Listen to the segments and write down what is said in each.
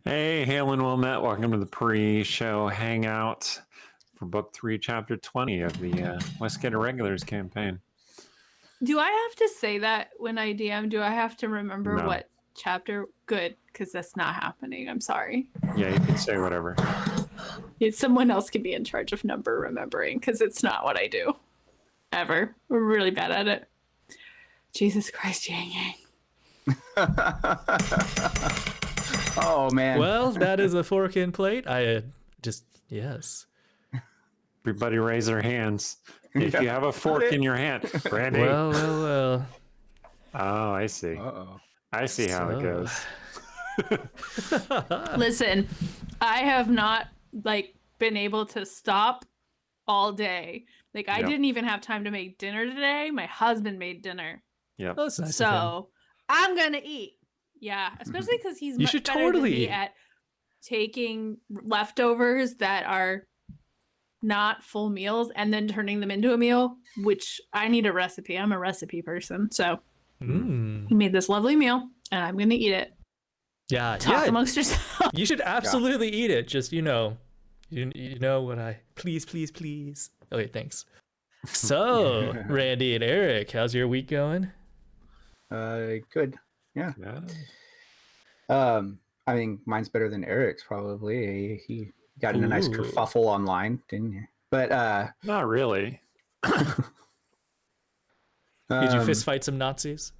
Hey, hail and well met. Welcome to the pre-show hangout for Book 3, Chapter 20 of the Westgate Irregulars campaign. Do I have to say that when I DM? Do I have to remember No. what chapter? Good, because that's not happening. I'm sorry. Yeah, you can say whatever. Someone else can be in charge of number remembering, because it's not what I do. Ever. We're really bad at it. Jesus Christ, Yang Yang. Oh, man. Well, that is a fork in plate. Yes. Everybody raise their hands. If you have a fork in your hand. Randy. Well. Oh, I see. Uh-oh. I see how it goes. Listen, I have not been able to stop all day. I didn't even have time to make dinner today. My husband made dinner. Yeah. Oh, that's nice. So I'm gonna eat. Yeah, especially because he's much better totally than me at taking leftovers that are not full meals and then turning them into a meal, which I need a recipe. I'm a recipe person. So he made this lovely meal and I'm going to eat it. Yeah. Talk amongst yourselves. You should absolutely eat it. Just, you know what please. Okay, thanks. So, Randy and Eric, how's your week going? Good. Yeah. I mean, mine's better than Eric's probably. He got in a nice kerfuffle online, didn't you? But not really. Did you fist fight some Nazis?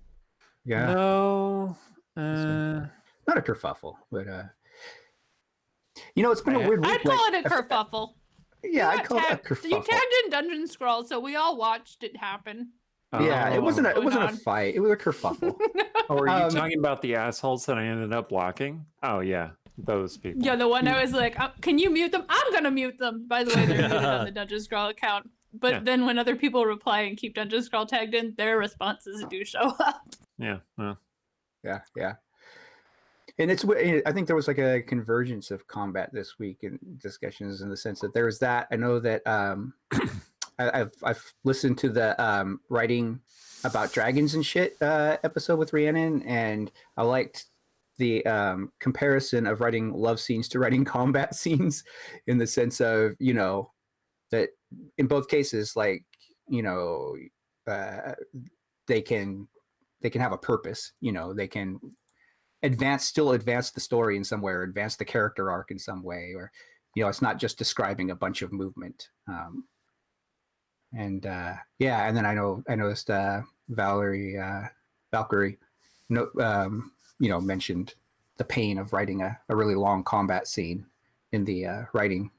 Yeah. No. Not a kerfuffle, but it's been a weird week. I'd call it a kerfuffle. Yeah, I'd call it a kerfuffle. You tagged in Dungeon Scroll, so we all watched it happen. Yeah, it wasn't a fight. It was a kerfuffle. Oh, are you talking about the assholes that I ended up blocking? Oh yeah, those people. Yeah, the one I was like, can you mute them? I'm gonna mute them. By the way, they're muted on the Dungeon Scroll account. But then when other people reply and keep Dungeon Scroll tagged in, their responses do show up. Yeah. Well. Yeah. And I think there was a convergence of combat this week in discussions in the sense that there's that. I know that I've listened to the writing about dragons and shit episode with Rhiannon, and I liked the comparison of writing love scenes to writing combat scenes in the sense of, that in both cases, they can have a purpose, they can still advance the story in some way or advance the character arc in some way, or, it's not just describing a bunch of movement. And then I noticed Valkyrie mentioned the pain of writing a really long combat scene in the writing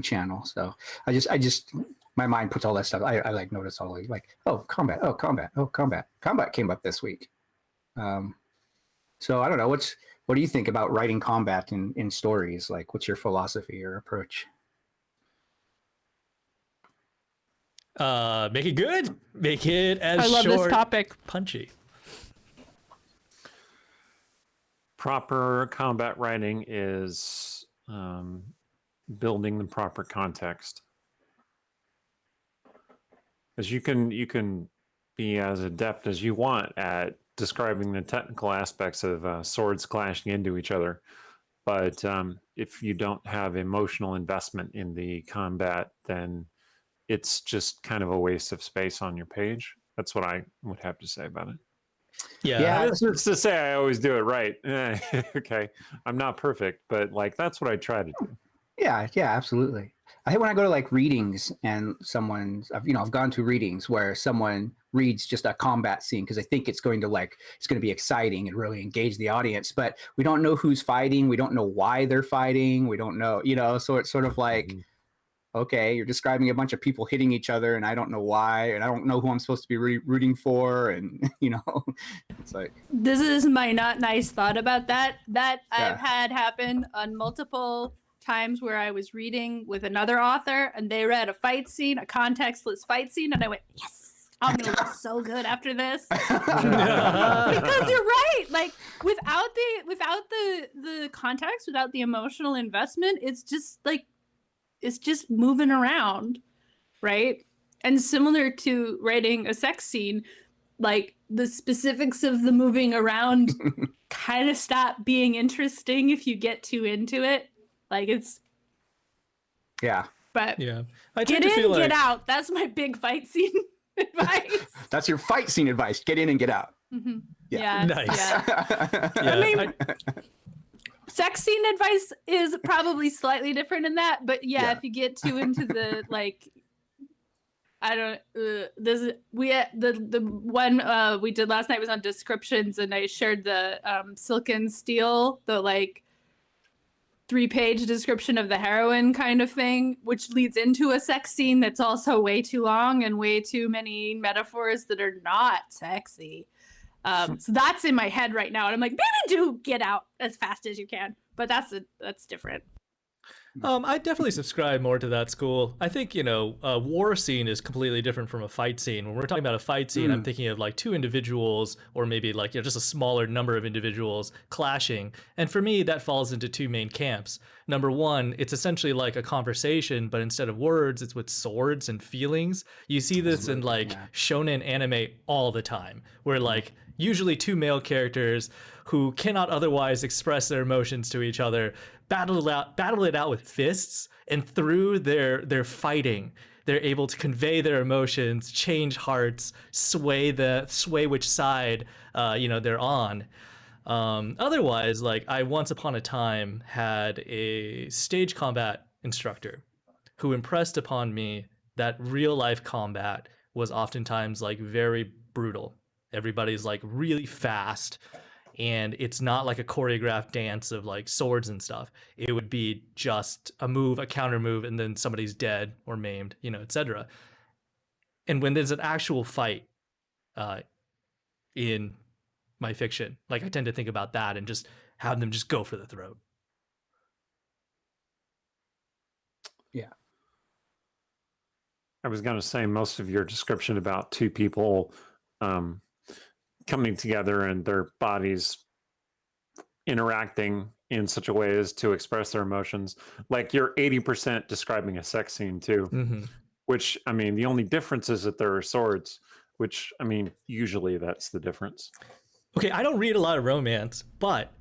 channel. So I just my mind puts all that stuff. I notice all combat came up this week. So I don't know, what do you think about writing combat in stories? What's your philosophy or approach? Make it good. Make it as I love short, this topic. Punchy. Proper combat writing is building the proper context. Because you can be as adept as you want at describing the technical aspects of swords clashing into each other. But if you don't have emotional investment in the combat, then it's just kind of a waste of space on your page. That's what I would have to say about it. Yeah. It's to say I always do it right. Okay. I'm not perfect, but that's what I try to do. Yeah, absolutely. I think when I go to readings and I've gone to readings where someone reads just a combat scene because they think it's going to be exciting and really engage the audience, but we don't know who's fighting. We don't know why they're fighting. We don't know, so it's sort of okay, you're describing a bunch of people hitting each other and I don't know why, and I don't know who I'm supposed to be rooting for. And, it's this is my not nice thought about that I've had happen on multiple times where I was reading with another author and they read a fight scene, a contextless fight scene, and I went, yes, I'm gonna look so good after this. Because you're right, without the context, without the emotional investment, it's just moving around, right? And similar to writing a sex scene, like the specifics of the moving around kind of stop being interesting if you get too into it. Like it's Yeah. but Yeah. I get tend to in, feel get like out. That's my big fight scene advice. That's your fight scene advice. Get in and get out. Mhm. Yeah. Yeah. Nice. Yeah. yeah, I mean, sex scene advice is probably slightly different in that, but yeah. If you get too into the like, I don't. This the one we did last night was on descriptions, and I shared the Silk and Steel, the like 3-page description of the heroine kind of thing, which leads into a sex scene that's also way too long and way too many metaphors that are not sexy. So that's in my head right now, and I'm like, maybe do get out as fast as you can, but that's different. I definitely subscribe more to that school. I think, a war scene is completely different from a fight scene. When we're talking about a fight scene, I'm thinking of like two individuals or maybe like, just a smaller number of individuals clashing. And for me, that falls into two main camps. Number one, it's essentially like a conversation, but instead of words, it's with swords and feelings. You see this in like shonen anime all the time, where like usually two male characters who cannot otherwise express their emotions to each other battle it out with fists, and through their fighting, they're able to convey their emotions, change hearts, sway which side they're on. Otherwise, like I once upon a time had a stage combat instructor who impressed upon me that real life combat was oftentimes like very brutal. Everybody's like really fast, and it's not like a choreographed dance of like swords and stuff. It would be just a move, a counter move, and then somebody's dead or maimed, etc. And when there's an actual fight in my fiction, like I tend to think about that and just have them just go for the throat. Yeah. I was going to say most of your description about two people coming together and their bodies interacting in such a way as to express their emotions. Like you're 80% describing a sex scene too, which I mean, the only difference is that there are swords, which I mean, usually that's the difference. Okay, I don't read a lot of romance, but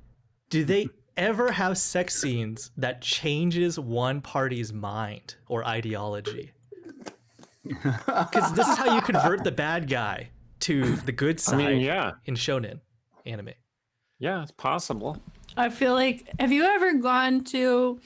do they ever have sex scenes that changes one party's mind or ideology? Because this is how you convert the bad guy to the good side. I mean, yeah. In shonen anime. Yeah, it's possible. I feel like, have you ever gone to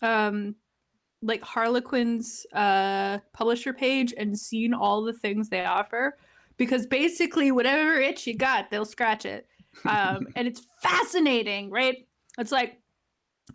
like Harlequin's publisher page and seen all the things they offer? Because basically whatever itch you got, they'll scratch it. And it's fascinating, right? It's like,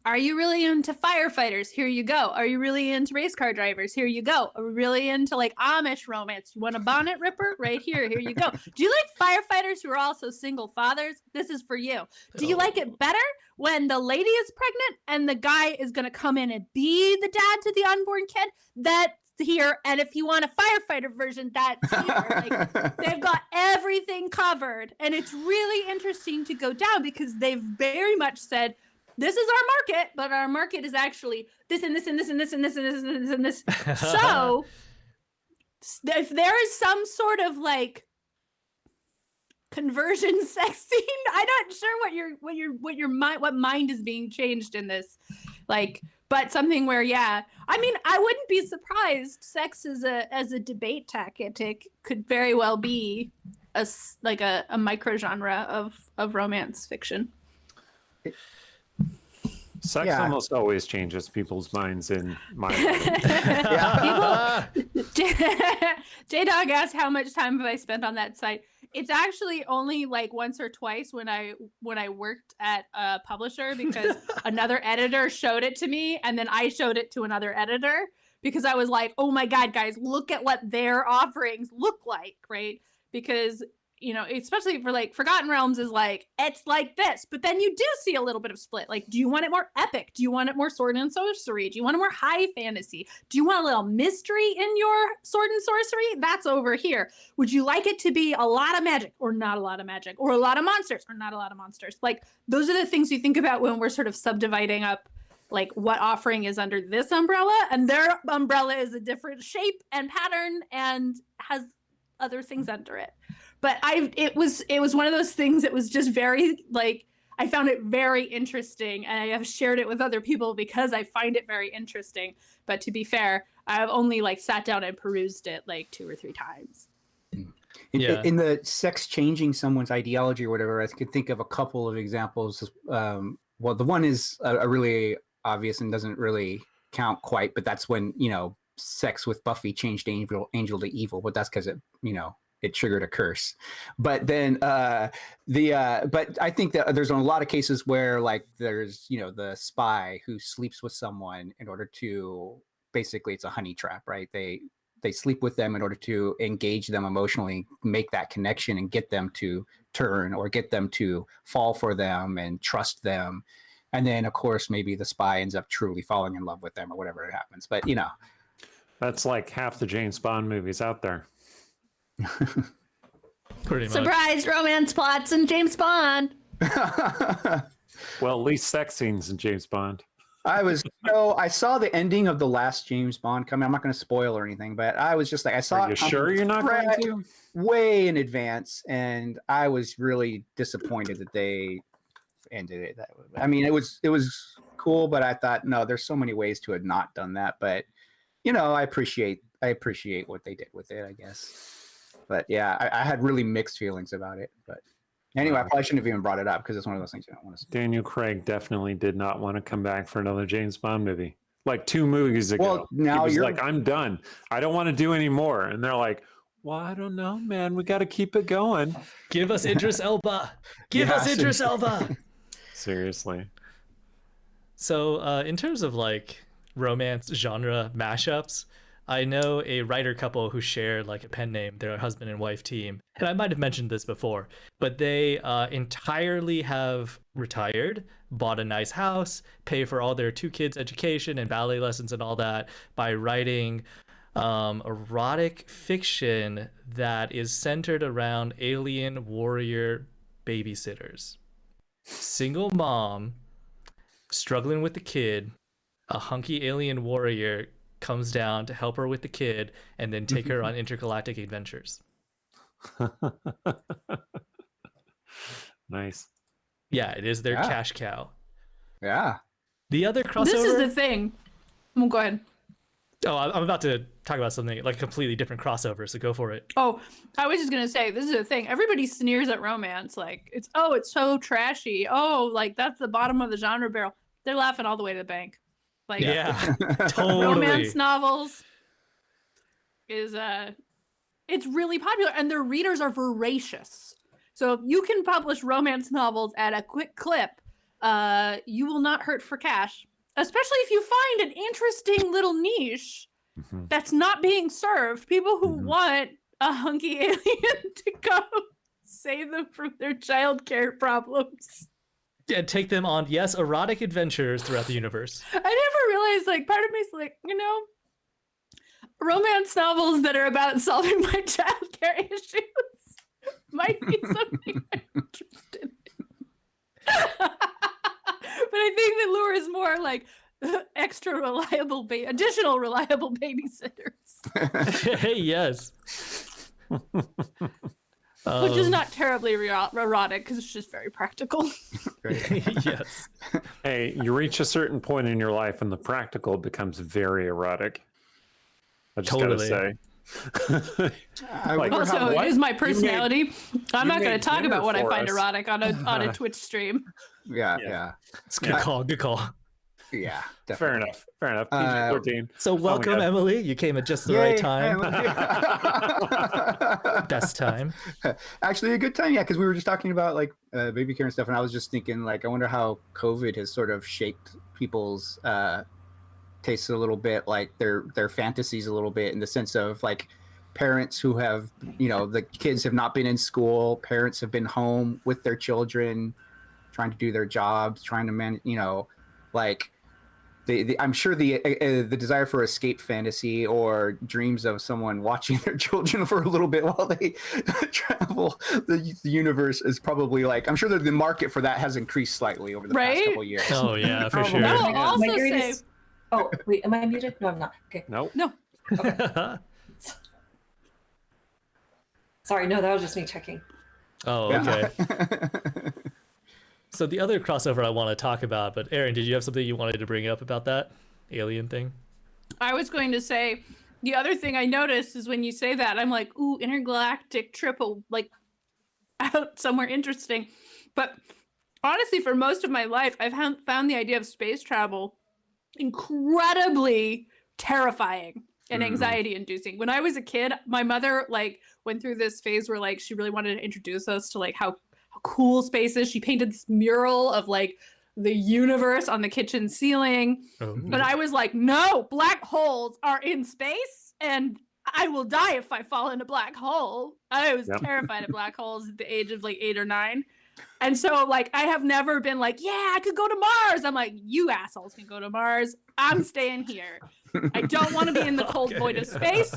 are you really into firefighters? Here you go. Are you really into race car drivers? Here you go. Are we really into like Amish romance? You want a bonnet ripper? Right here. Here you go. Do you like firefighters who are also single fathers? This is for you. Do you like it better when the lady is pregnant and the guy is going to come in and be the dad to the unborn kid? That's here. And if you want a firefighter version, that's here. Like, they've got everything covered. And it's really interesting to go down because they've very much said, this is our market, but our market is actually this and this and this and this and this and this and this and this. So if there is some sort of like conversion sex scene, I'm not sure what mind is being changed in this. Like, but something where, yeah, I mean, I wouldn't be surprised. Sex as a debate tactic could very well be a microgenre of romance fiction. Sex almost always changes people's minds in my J-Dog asked how much time have I spent on that site. It's actually only like once or twice when I worked at a publisher because another editor showed it to me and then I showed it to another editor because I was like, oh my God, guys, look at what their offerings look like, right? Because especially for like Forgotten Realms is like, it's like this, but then you do see a little bit of split. Like, do you want it more epic? Do you want it more sword and sorcery? Do you want it more high fantasy? Do you want a little mystery in your sword and sorcery? That's over here. Would you like it to be a lot of magic or not a lot of magic, or a lot of monsters or not a lot of monsters? Like, those are the things you think about when we're sort of subdividing up like what offering is under this umbrella, and their umbrella is a different shape and pattern and has other things under it. but it was one of those things that was just very like, I found it very interesting, and I have shared it with other people because I find it very interesting. But to be fair, I've only like sat down and perused it like 2 or 3 times. In the sex changing someone's ideology or whatever, I could think of a couple of examples. Well, the one is a really obvious and doesn't really count quite, but that's when, sex with Buffy changed Angel to evil, but that's because it triggered a curse. But then but I think that there's a lot of cases where like there's the spy who sleeps with someone in order to, basically it's a honey trap, right? They sleep with them in order to engage them emotionally, make that connection and get them to turn or get them to fall for them and trust them. And then of course maybe the spy ends up truly falling in love with them or whatever it happens. But that's like half the James Bond movies out there. Pretty much. Surprise romance plots in James Bond. Well, at least sex scenes in James Bond. I saw the ending of the last James Bond coming. I'm not going to spoil or anything, but I was just like, I saw Are you it sure you're not going to? way in advance, and I was really disappointed that they ended it that way. I mean, it was cool, but I thought, no, there's so many ways to have not done that. But I appreciate what they did with it, I guess. But yeah, I had really mixed feelings about it. But anyway, I probably shouldn't have even brought it up because it's one of those things you don't want to say. Daniel Craig definitely did not want to come back for another James Bond movie. Like 2 movies ago, well, now he was you're like, I'm done. I don't want to do any more. And they're like, well, I don't know, man. We got to keep it going. Give us Idris Elba. Give us Idris Elba. Seriously. So in terms of like romance genre mashups, I know a writer couple who share like a pen name, their husband and wife team. And I might have mentioned this before, but they entirely have retired, bought a nice house, pay for all their 2 kids' education and ballet lessons and all that by writing erotic fiction that is centered around alien warrior babysitters. Single mom, struggling with the kid, a hunky alien warrior comes down to help her with the kid and then take her on intergalactic adventures. Nice. Yeah, it is their cash cow. Yeah. The other crossover... This is the thing. Well, go ahead. Oh, I'm about to talk about something like a completely different crossover, so go for it. Oh, I was just going to say, this is the thing. Everybody sneers at romance. Like, it's so trashy. Oh, like, that's the bottom of the genre barrel. They're laughing all the way to the bank. Like, Yeah, totally. romance novels is it's really popular, and their readers are voracious. So if you can publish romance novels at a quick clip, you will not hurt for cash. Especially if you find an interesting little niche that's not being served. People who want a hunky alien to come save them from their childcare problems. Yeah, take them on, yes, erotic adventures throughout the universe. I never realized, like, part of me is like, romance novels that are about solving my childcare issues might be something I'm interested in. But I think the lure is more like extra reliable, additional reliable babysitters. Hey, yes. Which is not terribly erotic because it's just very practical. Yes. Hey, you reach a certain point in your life and the practical becomes very erotic. I just Totally. gotta say. Like, Also, it is my personality. I'm not going made to talk dinner about what I for find us. erotic on a Twitch stream. yeah. It's a good call. Good call. Yeah, Fair definitely. enough. Fair enough. PG-13. So welcome, God. Emily. You came at just the Yay, right time. Emily. Best time. Actually, a good time, yeah, because we were just talking about like baby care and stuff, and I was just thinking, like, I wonder how COVID has sort of shaped people's tastes a little bit, like their fantasies a little bit, in the sense of like parents who have, the kids have not been in school, parents have been home with their children, trying to do their jobs, trying to manage, like. I'm sure the desire for escape fantasy or dreams of someone watching their children for a little bit while they travel the universe is probably like, I'm sure that the market for that has increased slightly over the past couple years. Oh, yeah, for sure. I'll My also say, greatest- Oh, wait, am I muted? No, I'm not. Okay. Nope. no, Sorry, no, that was just me checking. Oh, okay. So the other crossover I want to talk about, but Aaron, did you have something you wanted to bring up about that alien thing? I was going to say the other thing I noticed is when you say that, I'm like, ooh, intergalactic trip, like out somewhere interesting. But honestly, for most of my life, I've found the idea of space travel incredibly terrifying and anxiety inducing. When I was a kid, my mother like went through this phase where like she really wanted to introduce us to like how cool space is. She painted this mural of like the universe on the kitchen ceiling. But I was like, no, black holes are in space and I will die if I fall in a black hole. I was terrified of black holes at the age of like 8 or 9. And so like I have never been like, yeah, I could go to Mars. I'm like, you assholes can go to Mars. I'm staying here. I don't want to be in the cold void of space.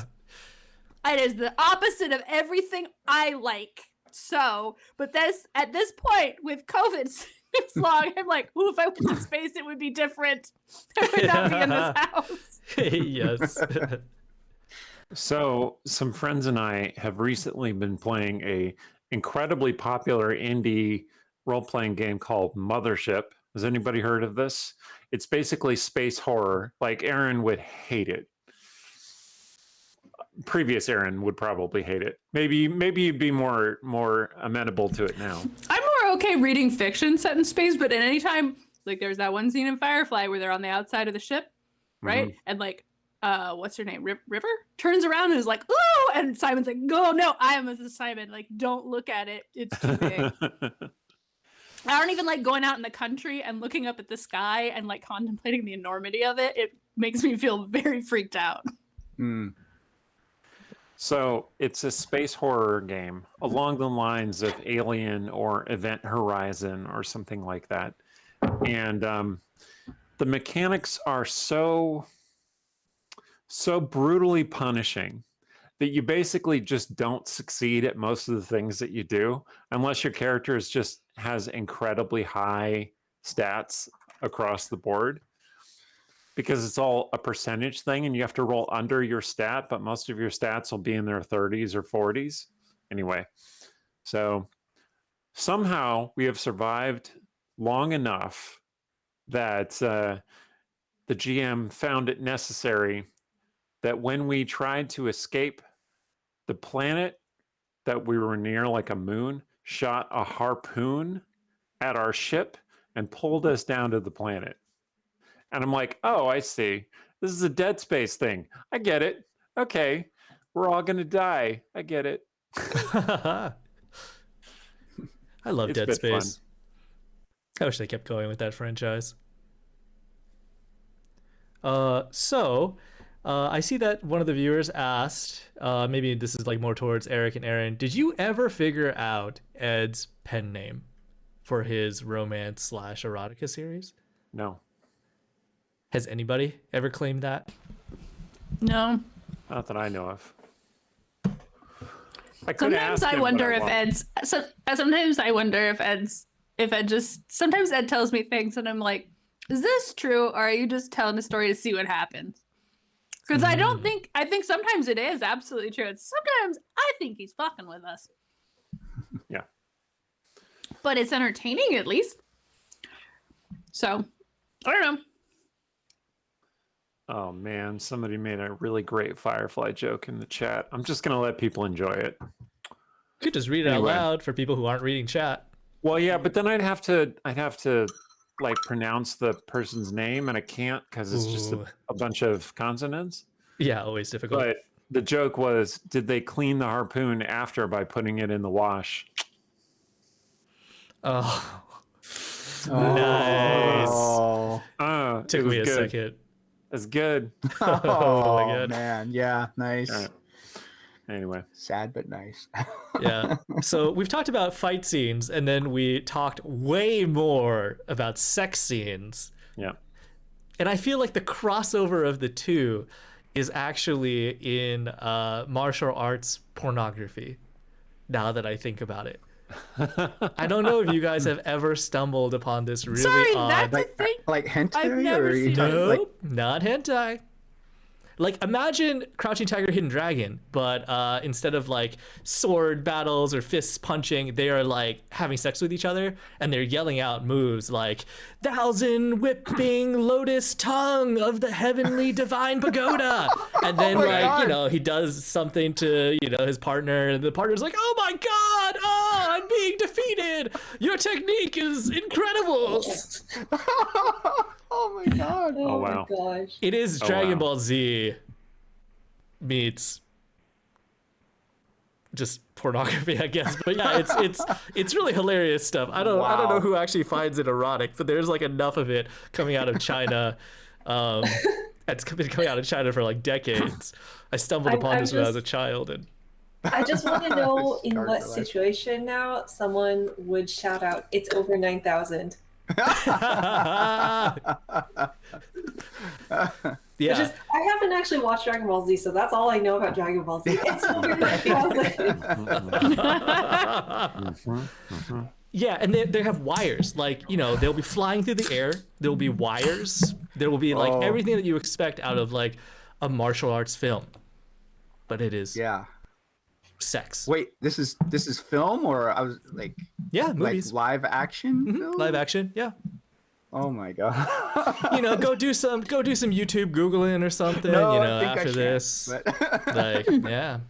It is the opposite of everything I like. So, but at this point with COVID this long, I'm like, ooh, if I went to space, it would be different. I would not be in this house. Yes. So some friends and I have recently been playing a incredibly popular indie role-playing game called Mothership. Has anybody heard of this? It's basically space horror. Like Aaron would hate it. Previous Aaron would probably hate it. Maybe you'd be more amenable to it now. I'm more okay reading fiction set in space, but at any time, like there's that one scene in Firefly where they're on the outside of the ship, right? And like, what's her name? River turns around and is like, ooh, and Simon's like, oh no, I am a Simon. Like, don't look at it. It's too big. I don't even like going out in the country and looking up at the sky and like contemplating the enormity of it. It makes me feel very freaked out. So it's a space horror game along the lines of Alien or Event Horizon or something like that. And the mechanics are so brutally punishing that you basically just don't succeed at most of the things that you do unless your character has incredibly high stats across the board. Because it's all a percentage thing and you have to roll under your stat, but most of your stats will be in their 30s or 40s. Anyway, so somehow we have survived long enough that the GM found it necessary that when we tried to escape the planet that we were near, like a moon, shot a harpoon at our ship and pulled us down to the planet. And I'm like, oh, I see. This is a Dead Space thing. I get it. Okay. We're all going to die. I get it. I love Dead Space. Fun. I wish they kept going with that franchise. So I see that one of the viewers asked, maybe this is like more towards Eric and Aaron, did you ever figure out Ed's pen name for his romance/erotica series? No. Has anybody ever claimed that? No. Not that I know of. Sometimes I wonder if Ed's. Sometimes I wonder if Ed just. Sometimes Ed tells me things, and I'm like, "Is this true, or are you just telling a story to see what happens?" Because I don't think. I think sometimes it is absolutely true, and sometimes I think he's fucking with us. Yeah. But it's entertaining, at least. So, I don't know. Oh man, somebody made a really great Firefly joke in the chat. I'm just gonna let people enjoy it. You could just read it out loud for people who aren't reading chat. Well, yeah, but then I'd have to like pronounce the person's name, and I can't because it's just a bunch of consonants. Yeah, always difficult. But the joke was, did they clean the harpoon after by putting it in the wash? Oh, nice. Took me a second. It's good. Oh my God. Man, yeah, nice. Right. Anyway, sad but nice. Yeah. So we've talked about fight scenes, and then we talked way more about sex scenes. Yeah. And I feel like the crossover of the two is actually in martial arts pornography. Now that I think about it. I don't know if you guys have ever stumbled upon this really odd... That's a thing. Like hentai? I've never seen it. Nope, not hentai. Like, imagine Crouching Tiger, Hidden Dragon, but instead of like sword battles or fists punching, they are like having sex with each other, and they're yelling out moves like "Thousand whipping lotus tongue of the heavenly divine pagoda," and then he does something to his partner, and the partner's like, "Oh my god, oh, I'm being defeated. Your technique is incredible." Oh my god. Oh wow. my gosh. It is Oh, Dragon wow. Ball Z meets just pornography, I guess. But yeah, it's really hilarious stuff. I don't know Wow. who actually finds it erotic, but there's like enough of it coming out of China. It's been coming out of China for like decades. I stumbled upon I'm this when I was a just- child, and I just want to know in Start what the life. situation now someone would shout out, "It's over 9,000." yeah. Just, I haven't actually watched Dragon Ball Z, so that's all I know about Dragon Ball Z. It's over 9,000. Yeah, and they have wires. Like, they'll be flying through the air. There will be wires. There will be like everything that you expect out of like a martial arts film. But it is Yeah. sex. Wait, this is film, or I was like Yeah, movies. live action? film? Live action. Yeah. Oh my god. Go do some YouTube Googling or something, No, I think I after shan't, this. but- Like, yeah.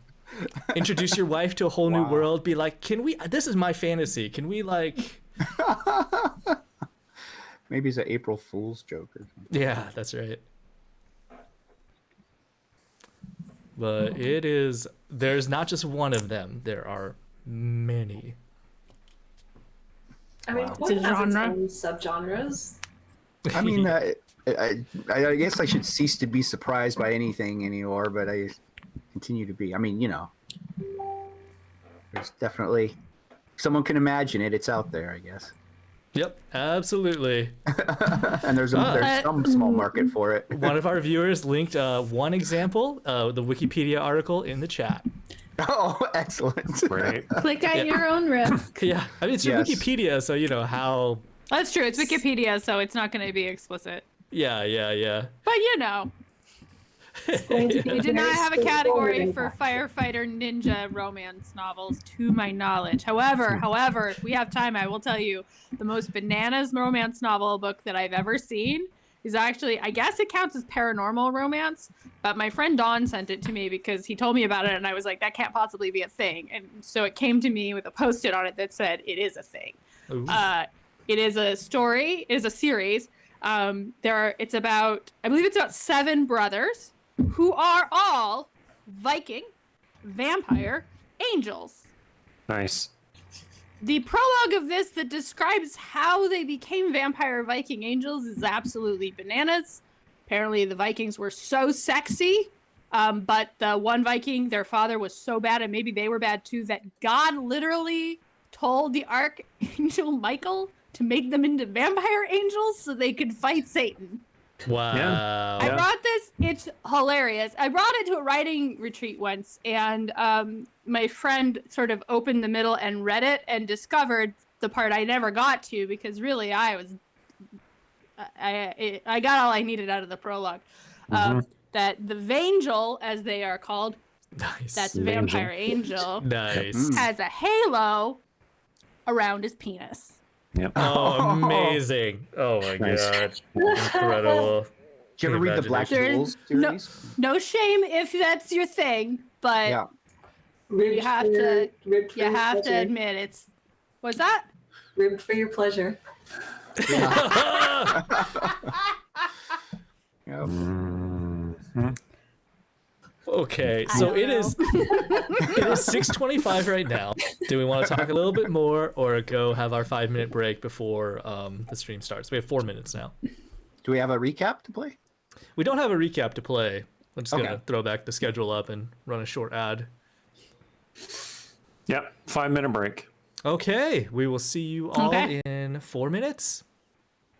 Introduce your wife to a whole new Wow. world. Be like, this is my fantasy. Can we like Maybe it's an April Fool's joke or something. Yeah, that's right. But there's not just one of them. There are many. I mean, Wow. what It's a has its genre. own subgenres? I mean, I guess I should cease to be surprised by anything anymore, but I continue to be. I mean, there's definitely someone can imagine it. It's out there, I guess. Yep, absolutely. And there's some small market for it. One of our viewers linked one example, the Wikipedia article in the chat. Oh, excellent. Right. Click at your own risk. Yeah, I mean, it's Yes. Wikipedia, so how. That's true. It's Wikipedia, so it's not going to be explicit. Yeah. But Going to be we did not very have a straightforward category and for factual. firefighter ninja romance novels, to my knowledge. However, if we have time, I will tell you the most bananas romance novel book that I've ever seen is actually, I guess it counts as paranormal romance, but my friend Don sent it to me because he told me about it, and I was like, that can't possibly be a thing. And so it came to me with a Post-it on it that said, it is a thing. Ooh. It is a story. It is a series. It's about 7 brothers who are all Viking, vampire, angels. Nice. The prologue of this that describes how they became vampire Viking angels is absolutely bananas. Apparently, the Vikings were so sexy, but the one Viking, their father was so bad, and maybe they were bad too, that God literally told the archangel Michael to make them into vampire angels so they could fight Satan. Wow. I brought this. It's hilarious. I brought it to a writing retreat once, and my friend sort of opened the middle and read it and discovered the part I never got to because really I got all I needed out of the prologue. That the Vangel, as they are called, Nice. that's vampire angel, Nice. has a halo around his penis. Yep. Oh, amazing. Oh my Nice. god. Incredible. Did you ever read the Black There's Jewels no- series? No shame if that's your thing, but Yeah. Ribbed You have for- to- ribbed for you your have to pleasure. admit it's. What's that? Ribbed for your pleasure. Yep. Mhm. Okay, I so don't it know. is 6:25 right now. Do we want to talk a little bit more or go have our 5-minute break before the stream starts? We have 4 minutes now. Do we have a recap to play? We don't have a recap to play. I'm just Okay. gonna throw back the schedule up and run a short ad. Yep. 5-minute break. Okay, we will see you all Okay. in 4 minutes.